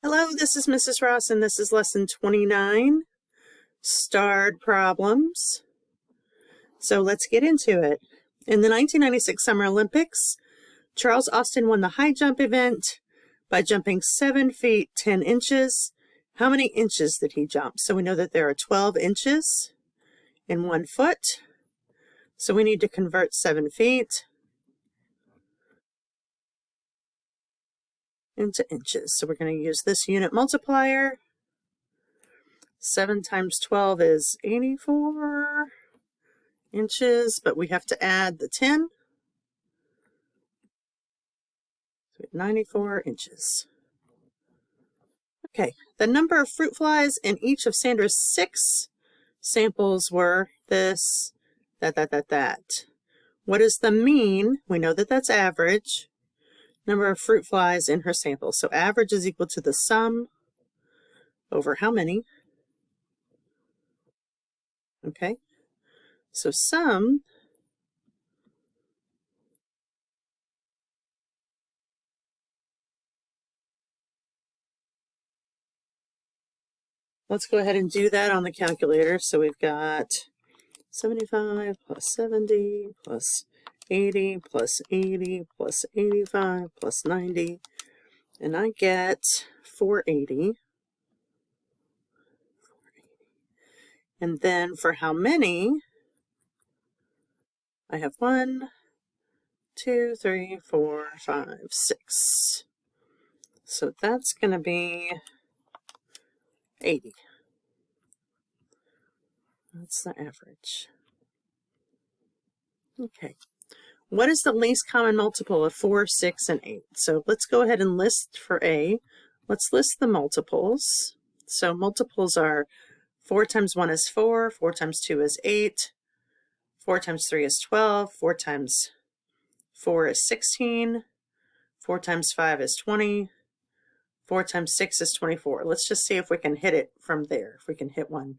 Hello, this is Mrs. Ross, and this is lesson 29, Starred Problems. So let's get into it. In the 1996 Summer Olympics, Charles Austin won the high jump event by jumping 7 feet 10 inches. How many inches did he jump? So we know that there are 12 inches in 1 foot. So we need to convert 7 feet into inches. So we're going to use this unit multiplier. 7 times 12 is 84 inches, but we have to add the 10. So 94 inches. Okay, the number of fruit flies in each of Sandra's 6 samples were this, that. What is the mean? We know that that's average. Number of fruit flies in her sample. So average is equal to the sum over how many? Okay, so sum let's go ahead and do that on the calculator. So we've got 75 plus 70 plus 80 plus 80 plus 85 plus 90, and I get 480. And then for how many? I have 1, 2, 3, 4, 5, 6. So that's going to be 80. That's the average. Okay. What is the least common multiple of 4, 6, and 8? So let's go ahead and list for A. Let's list the multiples. So multiples are 4 times 1 is 4, 4 times 2 is 8, 4 times 3 is 12, 4 times 4 is 16, 4 times 5 is 20, 4 times 6 is 24. Let's just see if we can hit it from there, if we can hit one.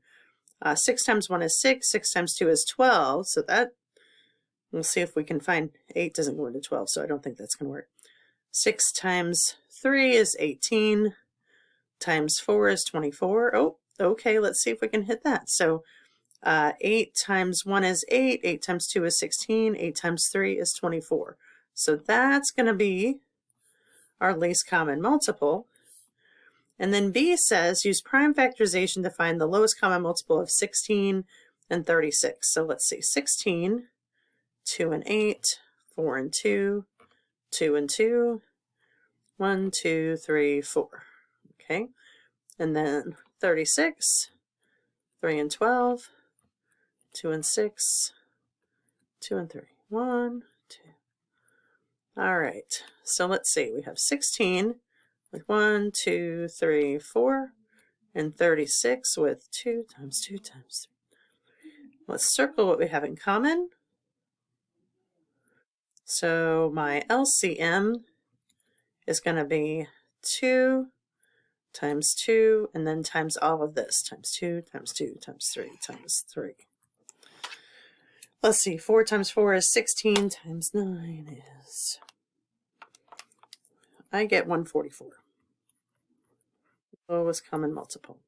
6 times 1 is 6, 6 times 2 is 12, so that, we'll see if we can find, 8 doesn't go into 12, so I don't think that's going to work. 6 times 3 is 18, times 4 is 24. Oh, okay, let's see if we can hit that. So 8 times 1 is 8, 8 times 2 is 16, 8 times 3 is 24. So that's going to be our least common multiple. And then B says, use prime factorization to find the lowest common multiple of 16 and 36. So let's see, 16, 2 and 8, 4 and 2, 2 and 2, 1, 2, 3, 4. Okay, and then 36, 3 and 12, 2 and 6, 2 and 3, 1, 2. All right, so let's see, we have 16 with 1, 2, 3, 4, and 36 with 2 times 2 times 3. Let's circle what we have in common. So my LCM is going to be 2 times 2, and then times all of this, times 2, times 2, times 3, times 3. Let's see, 4 times 4 is 16, times 9 is, I get 144. Lowest common multiple.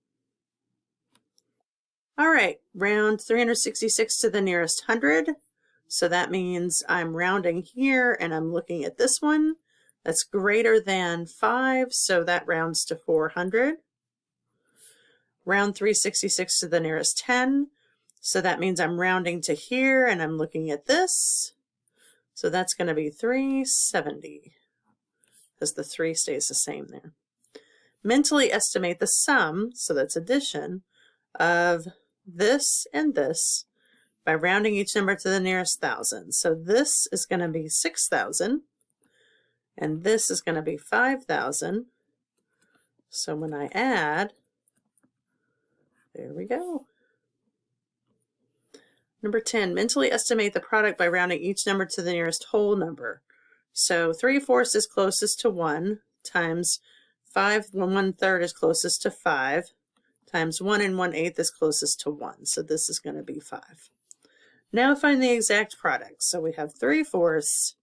All right, round 366 to the nearest 100. So that means I'm rounding here and I'm looking at this one. That's greater than 5, so that rounds to 400. Round 366 to the nearest 10. So that means I'm rounding to here and I'm looking at this. So that's going to be 370, because the 3 stays the same there. Mentally estimate the sum, so that's addition, of this and this by rounding each number to the nearest 1,000. So this is going to be 6,000, and this is going to be 5,000. So when I add, there we go. Number 10, mentally estimate the product by rounding each number to the nearest whole number. So 3/4 is closest to 1, times 5 1/3 is closest to 5, times 1 1/8 is closest to 1. So this is going to be 5. Now find the exact product. So we have 3/4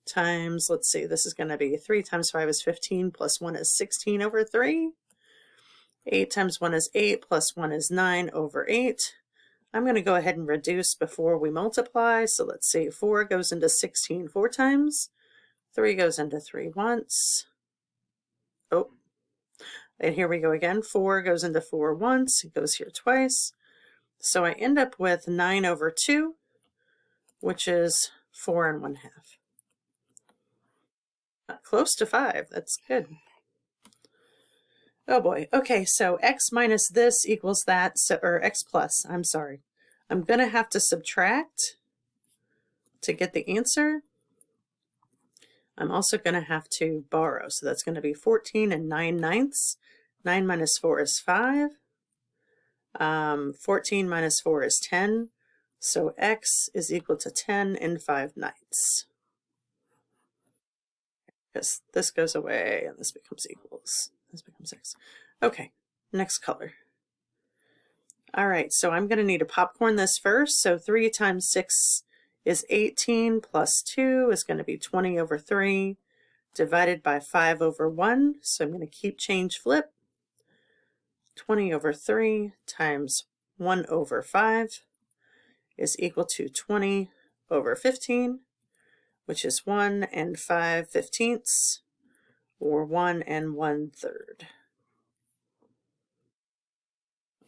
times, let's see, this is going to be 3 times 5 is 15 plus 1 is 16 over 3. 8 times 1 is 8 plus 1 is 9 over 8. I'm going to go ahead and reduce before we multiply. So let's see, 4 goes into 16 4 times. 3 goes into 3 once. Oh, and here we go again. 4 goes into 4 once. It goes here twice. So I end up with 9 over 2, which is 4 1/2. Close to 5. That's good. Oh boy. Okay, so x minus this equals that, so, or x plus, I'm sorry. I'm going to have to subtract to get the answer. I'm also going to have to borrow, so that's going to be 14 9/9. 9 minus 4 is 5. 14 minus 4 is 10. So x is equal to 10 5/9. Because this goes away and this becomes equals. This becomes x. Okay, next color. All right, so I'm going to need to popcorn this first. So 3 times 6 is 18 plus 2 is going to be 20 over 3 divided by 5 over 1. So I'm going to keep change flip. 20 over 3 times 1 over 5 is equal to 20 over 15, which is 1 5/15, or 1 1/3.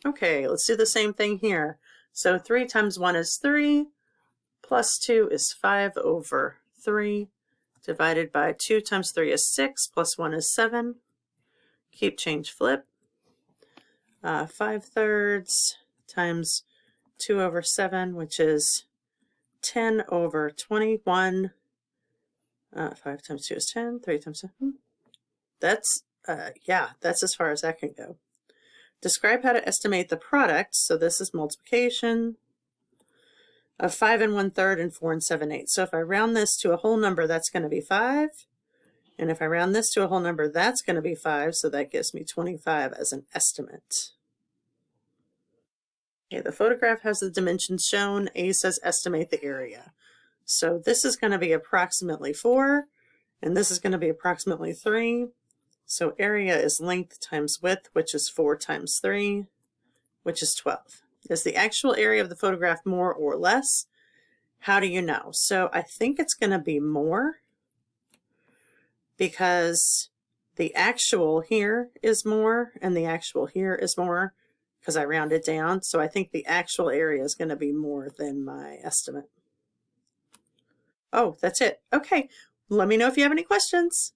Okay, let's do the same thing here. So 3 times 1 is 3, plus 2 is 5 over 3, divided by 2 times 3 is 6, plus 1 is 7. Keep change flip. 5/3 times 2 over 7, which is 10 over 21. 5 times 2 is 10, 3 times 7. That's, yeah, that's as far as that can go. Describe how to estimate the product. So this is multiplication of 5 1/3 and 4 7/8. So if I round this to a whole number, that's going to be 5. And if I round this to a whole number, that's going to be 5. So that gives me 25 as an estimate. Okay, the photograph has the dimensions shown. A says estimate the area. So this is going to be approximately 4, and this is going to be approximately 3. So area is length times width, which is 4 times 3, which is 12. Is the actual area of the photograph more or less? How do you know? So I think it's going to be more, because the actual here is more and the actual here is more, because I rounded down. So I think the actual area is going to be more than my estimate. Oh, that's it. Okay. Let me know if you have any questions.